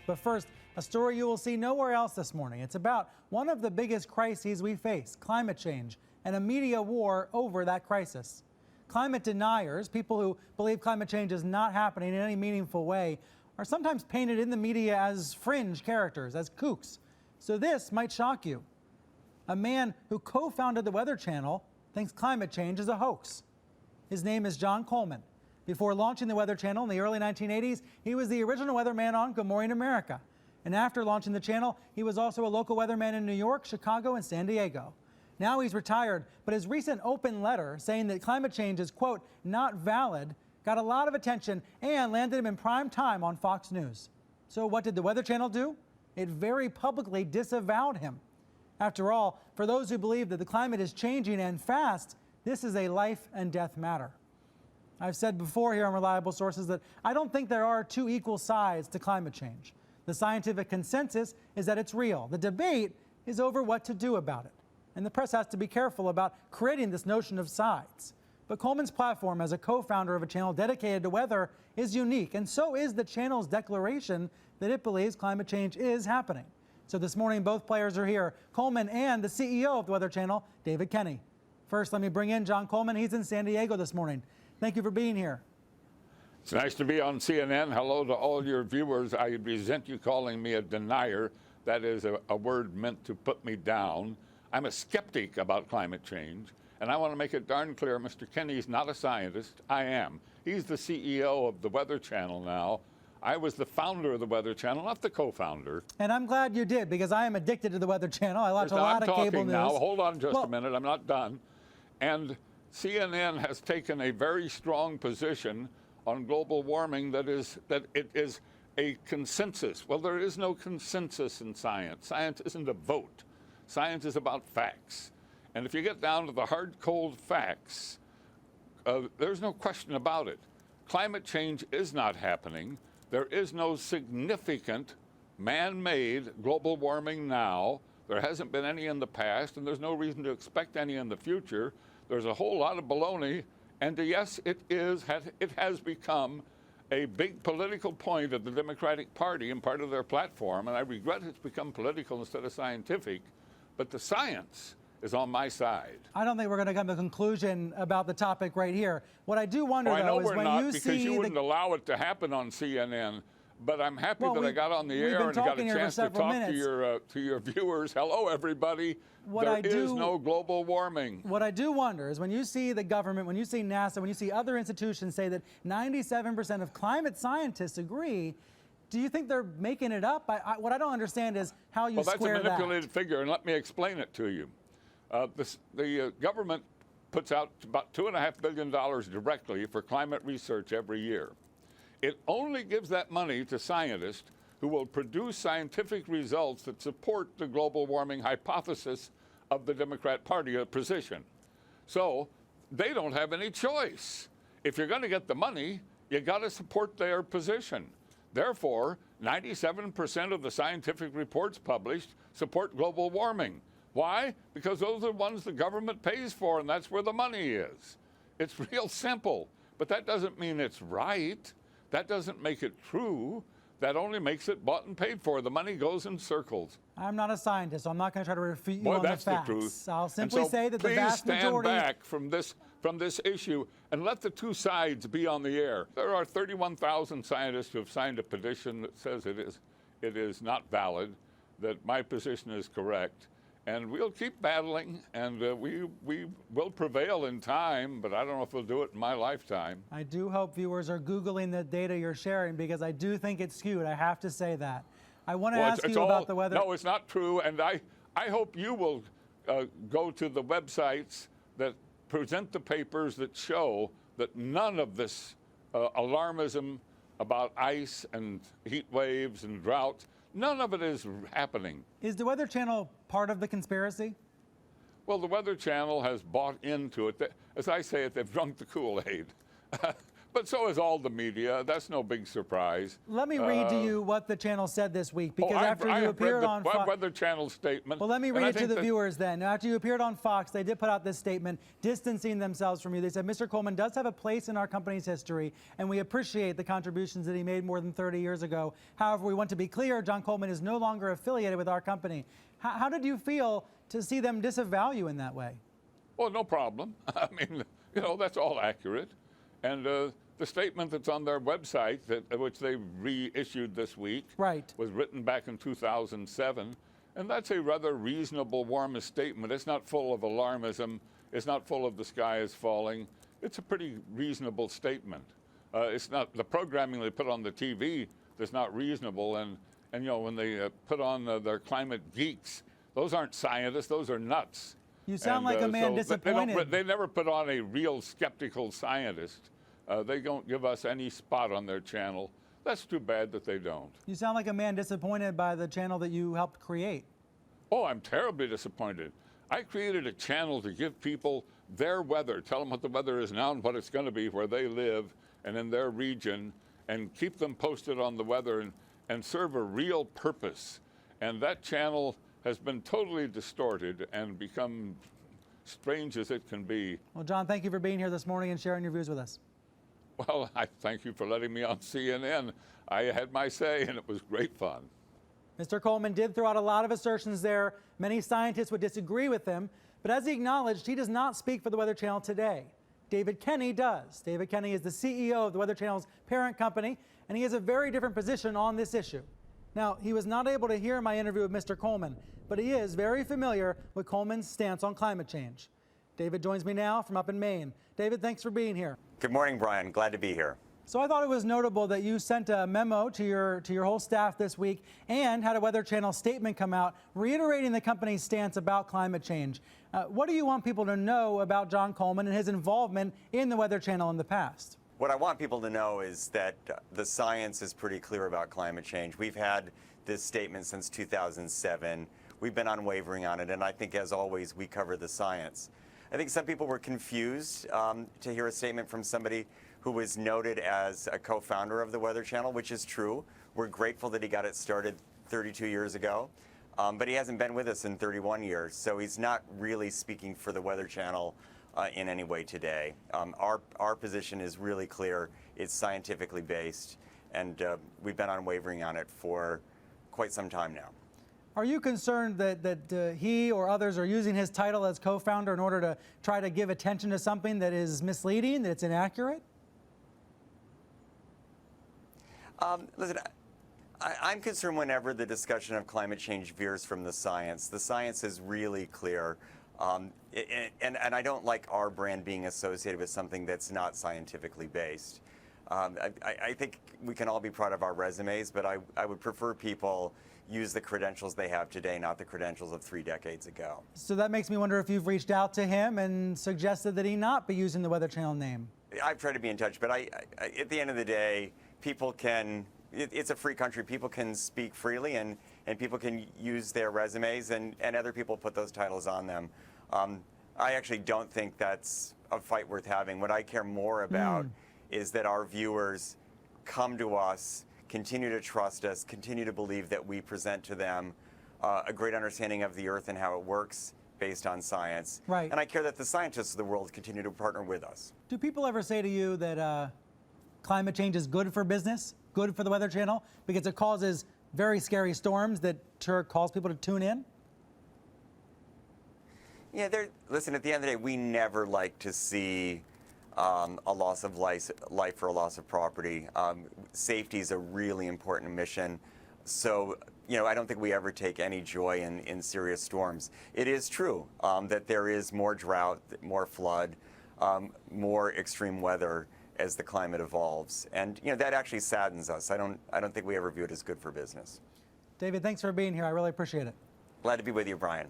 But first, a story you will see nowhere else this morning. It's about one of the biggest crises we face, climate change, and a media war over that crisis. Climate deniers, people who believe climate change is not happening in any meaningful way, are sometimes painted in the media as fringe characters, as kooks. So this might shock you. A man who co-founded the Weather Channel thinks climate change is a hoax. His name is John Coleman. Before launching the Weather Channel in the early 1980s, he was the original weatherman on Good Morning America. And after launching the channel, he was also a local weatherman in New York, Chicago, and San Diego. Now he's retired, but his recent open letter saying that climate change is, quote, not valid, got a lot of attention and landed him in prime time on Fox News. So what did the Weather Channel do? It very publicly disavowed him. After all, for those who believe that the climate is changing and fast, this is a life and death matter. I've said before here on Reliable Sources that I don't think there are two equal sides to climate change. The scientific consensus is that it's real. The debate is over what to do about it. And the press has to be careful about creating this notion of sides. But Coleman's platform as a co-founder of a channel dedicated to weather is unique, and so is the channel's declaration that it believes climate change is happening. So this morning, both players are here, Coleman and the CEO of the Weather Channel, David Kenny. First, let me bring in John Coleman. He's in San Diego this morning. Thank you for being here. It's nice to be on CNN. Hello to all your viewers. I resent you calling me a denier. That is a word meant to put me down. I'm a skeptic about climate change, and I want to make it darn clear, Mr. Kenny's not a scientist. I am. He's the CEO of the Weather Channel now. I was the founder of the Weather Channel, not the co-founder. And I'm glad you did, because I am addicted to the Weather Channel. I watch a lot of cable news. Now, hold on just a minute. I'm not done. And CNN has taken a very strong position on global warming that it is a consensus. Well, there is no consensus in science. Science isn't a vote. Science is about facts. And if you get down to the hard, cold facts, there's no question about it. Climate change is not happening. There is no significant man-made global warming now. There hasn't been any in the past, and there's no reason to expect any in the future. There's a whole lot of baloney, and yes, it has become a big political point of the Democratic Party and part of their platform, and I regret it's become political instead of scientific, but the science is on my side. I don't think we're going to come to a conclusion about the topic right here. What I do wonder, though, is when you see because you wouldn't allow it to happen on CNN. But I'm happy that I got on the air and got a chance to talk to your viewers. Hello, everybody. There is no global warming. What I do wonder is when you see the government, when you see NASA, when you see other institutions say that 97% of climate scientists agree, do you think they're making it up? What I don't understand is how you square that. Well, that's a manipulated figure, and let me explain it to you. The government puts out about $2.5 billion directly for climate research every year. It only gives that money to scientists who will produce scientific results that support the global warming hypothesis of the Democrat Party position. So they don't have any choice. If you're going to get the money, you got to support their position. Therefore, 97% of the scientific reports published support global warming. Why? Because those are the ones the government pays for, and that's where the money is. It's real simple, but that doesn't mean it's right. That doesn't make it true. That only makes it bought and paid for. The money goes in circles. I'm not a scientist, so I'm not going to try to refute you on the facts. That's the truth. I'll simply say that the vast majority... Please stand back from this issue and let the two sides be on the air. There are 31,000 scientists who have signed a petition that says it is not valid, that my position is correct. And we'll keep battling, and we will prevail in time, but I don't know if we'll do it in my lifetime. I do hope viewers are Googling the data you're sharing, because I do think it's skewed. I have to say that. I want to ask you about the weather. No, it's not true, and I hope you will go to the websites that present the papers that show that none of this alarmism about ice and heat waves and droughts, none of it is happening. Is the Weather Channel part of the conspiracy? Well, the Weather Channel has bought into it. As I say it, they've drunk the Kool-Aid. But so is all the media. That's no big surprise. Let me read to you what the channel said this week, because after you appeared on Fox, Weather Channel statement. well, let me read it to the viewers then. After you appeared on Fox, they did put out this statement distancing themselves from you. They said, Mr. Coleman does have a place in our company's history, and we appreciate the contributions that he made more than 30 years ago. However, we want to be clear, John Coleman is no longer affiliated with our company. How did you feel to see them disavow you in that way? Well, no problem. I mean, you know, that's all accurate. And the statement that's on their website, which they reissued this week, was written back in 2007. And that's a rather reasonable, warmist statement. It's not full of alarmism. It's not full of the sky is falling. It's a pretty reasonable statement. It's not the programming they put on the TV that's not reasonable. And you know, when they put on their climate geeks, those aren't scientists. Those are nuts. You sound like a man disappointed. They never put on a real skeptical scientist. They don't give us any spot on their channel. That's too bad that they don't. You sound like a man disappointed by the channel that you helped create. Oh, I'm terribly disappointed. I created a channel to give people their weather, tell them what the weather is now and what it's going to be where they live and in their region, and keep them posted on the weather and serve a real purpose. And that channel has been totally distorted and become strange as it can be. Well, John, thank you for being here this morning and sharing your views with us. Well, I thank you for letting me on CNN. I had my say, and it was great fun. Mr. Coleman did throw out a lot of assertions there. Many scientists would disagree with him, but as he acknowledged, he does not speak for the Weather Channel today. David Kenny does. David Kenny is the CEO of the Weather Channel's parent company, and he has a very different position on this issue. Now, he was not able to hear my interview with Mr. Coleman, but he is very familiar with Coleman's stance on climate change. David joins me now from up in Maine. David, thanks for being here. Good morning, Brian. Glad to be here. So I thought it was notable that you sent a memo to your whole staff this week and had a Weather Channel statement come out reiterating the company's stance about climate change. What do you want people to know about John Coleman and his involvement in the Weather Channel in the past? What I want people to know is that the science is pretty clear about climate change. We've had this statement since 2007. We've been unwavering on it, and I think, as always, we cover the science. I think some people were confused to hear a statement from somebody who was noted as a co-founder of the Weather Channel, which is true. We're grateful that he got it started 32 years ago, but he hasn't been with us in 31 years, so he's not really speaking for the Weather Channel in any way today. Our position is really clear. It's scientifically based, and we've been unwavering on it for quite some time now. Are you concerned that he or others are using his title as co-founder in order to try to give attention to something that is misleading, that it's inaccurate? Listen, I'm concerned whenever the discussion of climate change veers from the science. The science is really clear, and I don't like our brand being associated with something that's not scientifically based. I think we can all be proud of our resumes, but I would prefer people use the credentials they have today, not the credentials of 3 decades ago. So that makes me wonder if you've reached out to him and suggested that he not be using the Weather Channel name. I've tried to be in touch, but at the end of the day, people can, it's a free country, people can speak freely and people can use their resumes and other people put those titles on them. I actually don't think that's a fight worth having. What I care more about is that our viewers come to us, continue to trust us, continue to believe that we present to them a great understanding of the Earth and how it works based on science. Right. And I care that the scientists of the world continue to partner with us. Do people ever say to you that climate change is good for business, good for the Weather Channel, because it causes very scary storms that cause people to tune in? Yeah, listen, at the end of the day, we never like to see a loss of life or a loss of property. Safety is a really important mission. So, you know, I don't think we ever take any joy in serious storms. It is true that there is more drought, more flood, more extreme weather as the climate evolves. And, you know, that actually saddens us. I don't think we ever view it as good for business. David, thanks for being here. I really appreciate it. Glad to be with you, Brian.